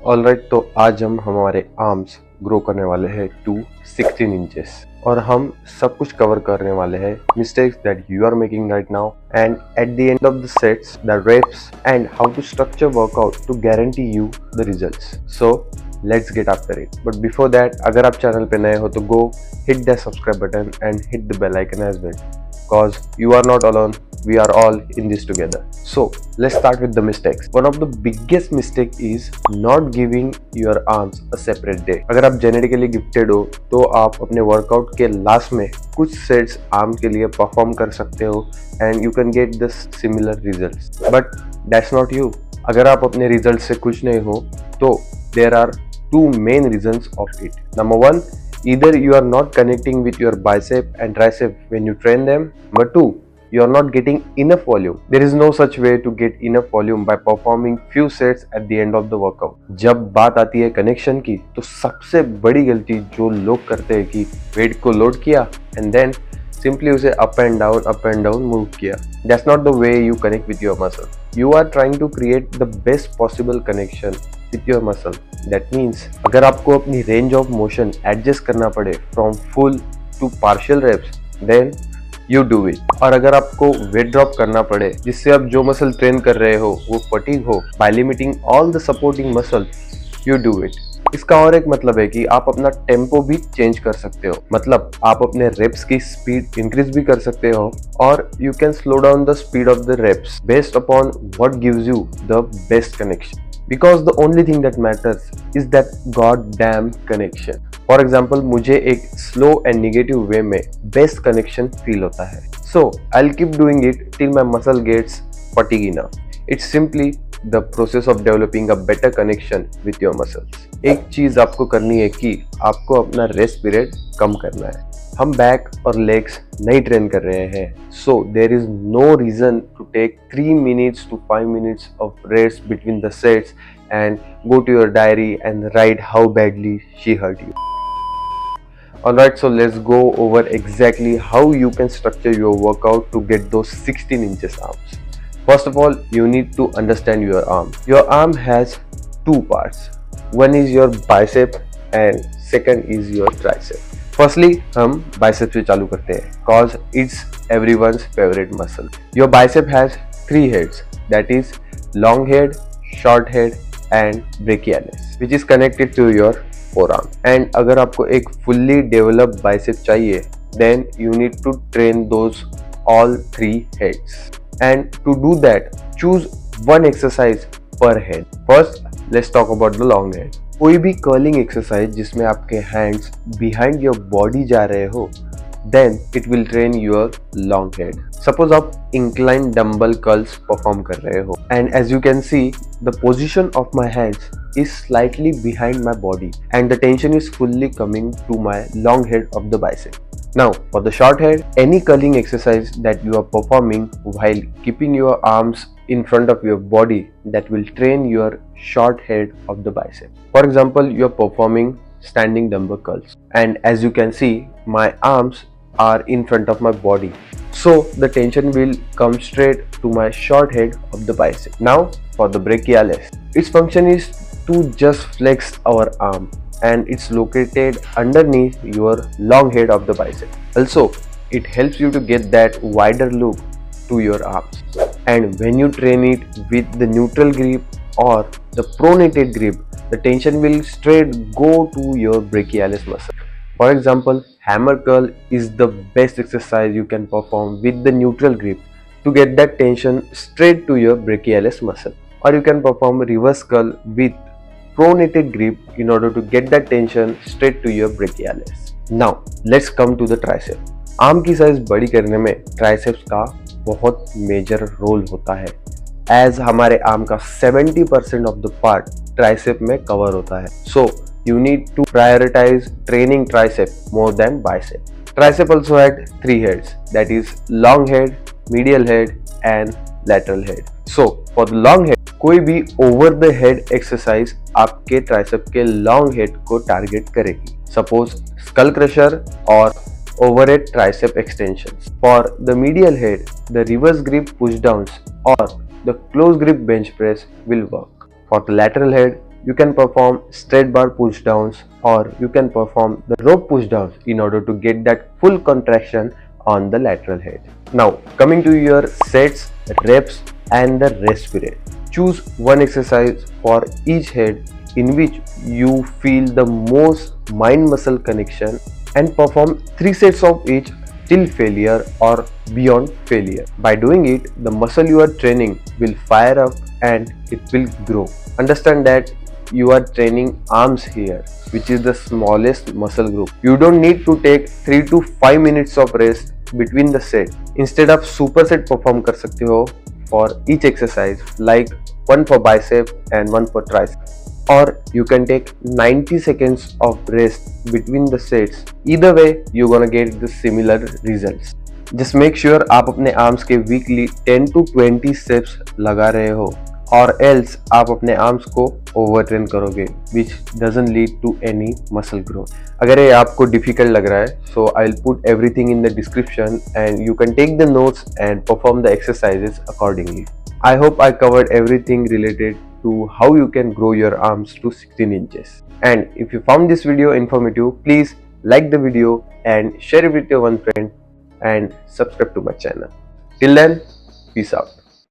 Alright, तो आज हम हमारे आर्म्स ग्रो करने वाले हैं टू 16 इंचेस और हम सब कुछ कवर करने वाले हैं mistakes that you are making right now and at the end of the sets the reps and how to structure workout to guarantee you the results. So let's get after it. But before that, अगर आप channel पे नए हो तो go hit the subscribe button and hit the bell icon as well, cause you are not alone, we are all in this together. So let's start with the mistakes. One of the biggest mistake is not giving your arms a separate day. अगर आप genetically gifted हो तो आप अपने workout के last में कुछ sets arm के लिए परफॉर्म कर सकते हो and you can get the similar results. But that's not you. अगर आप अपने रिजल्ट से खुश नहीं हो तो there are two main reasons of it. Number one, either you are not connecting with your bicep and tricep when you train them. Number two, you are not getting enough volume. There is no such way to get enough volume by performing few sets at the end of the workout. जब बात आती है connection की तो सबसे बड़ी गलती जो लोग करते हैं कि वेट को लोड किया and then simply उसे up and down move किया. That's not the way you connect with your muscle. You are trying to create the best possible connection with your muscle. That means अगर आपको अपनी range of motion adjust करना पड़े from full to partial reps, then you do it. और अगर आपको wait drop करना पड़े जिससे आप जो मसल ट्रेन कर रहे हो वो फटीग हो by limiting all the supporting muscle, you do it. इसका और एक मतलब है कि आप अपना टेम्पो भी चेंज कर सकते हो. मतलब आप अपने रेप्स की स्पीड इंक्रीज भी कर सकते हो और you can slow down the speed of the reps based upon what gives you the best connection. Because the only thing that matters is that goddamn connection. For example, मुझे एक slow and negative way में best connection feel होता है. So I'll keep doing it till my muscle gets fatigue enough. It's simply the process of developing a better connection with your muscles. एक चीज आपको करनी है कि आपको अपना रेस्ट पीरियड कम करना है. हम बैक और लेग्स नहीं ट्रेन कर रहे हैं, so there is no reason to take 3 minutes to 5 minutes of rest between the sets and go to your diary and write how badly she hurt you. Alright, so let's go over exactly how you can structure your workout to get those 16 inches arms. First of all, you need to understand your arm. Your arm has two parts. One is your bicep and second is your tricep. Firstly, हम bicep से चालू करते हैं cause it's everyone's favorite muscle. Your bicep has three heads, that is long head, short head and brachialis, which is connected to your forearm. And अगर आपको एक fully developed bicep चाहिए, then you need to train those all three heads. And to do that, choose one exercise per head. First, let's talk about the long head. कोई भी curling exercise जिसमें आपके hands behind your body जा रहे हो, then it will train your long head. Suppose आप incline dumbbell curls perform कर रहे हो and as you can see the position of my hands is slightly behind my body and the tension is fully coming to my long head of the bicep. Now for the short head, any curling exercise that you are performing while keeping your arms in front of your body, that will train your short head of the bicep. For example, you are performing standing dumbbell curls and as you can see my arms are in front of my body, so the tension will come straight to my short head of the bicep. Now for the brachialis, its function is to just flex our arm and it's located underneath your long head of the bicep. Also, it helps you to get that wider look to your arms. And when you train it with the neutral grip or the pronated grip, the tension will straight go to your brachialis muscle. For example, hammer curl is the best exercise you can perform with the neutral grip to get that tension straight to your brachialis muscle. Or you can perform reverse curl with pronated grip in order to get that tension straight to your brachialis. Now let's come to the tricep. Arm की size बड़ी करने में triceps का बहुत major role होता है, as हमारे arm का 70% ऑफ द पार्ट ट्राइसेप में कवर होता है. सो you need to prioritize training tricep more than bicep. Tricep also had three heads, that is long head, medial head and lateral head. So for the long head, कोई भी over the head exercise आपके tricep के long head को target करेगी. Suppose skull crusher or overhead tricep extensions. For the medial head, the reverse grip push downs or the close grip bench press will work. For the lateral head, you can perform straight bar push downs or you can perform the rope push downs in order to get that full contraction on the lateral head. Now coming to your sets, reps and the rest period. Choose one exercise for each head in which you feel the most mind muscle connection and perform 3 sets of each till failure or beyond failure. By doing it, the muscle you are training will fire up and it will grow. Understand that you are training arms here, which is the smallest muscle group. You don't need to take 3 to 5 minutes of rest between the set. Instead of superset perform कर सकते हो for each exercise, like one for bicep and one for tricep. Or you can take 90 seconds of rest between the sets. Either way, you're gonna get the similar results. Just make sure आप अपने arms के weekly 10 to 20 steps लगा रहे हो, और else आप अपने arms को overtrain करोगे, which doesn't lead to any muscle growth. अगर ये आपको difficult लग रहा है, so I'll put everything in the description and you can take the notes and perform the exercises accordingly. I hope I covered everything related to how you can grow your arms to 16 inches. And if you found this video informative, please like the video and share it with your one friend and subscribe to my channel. Till then, peace out.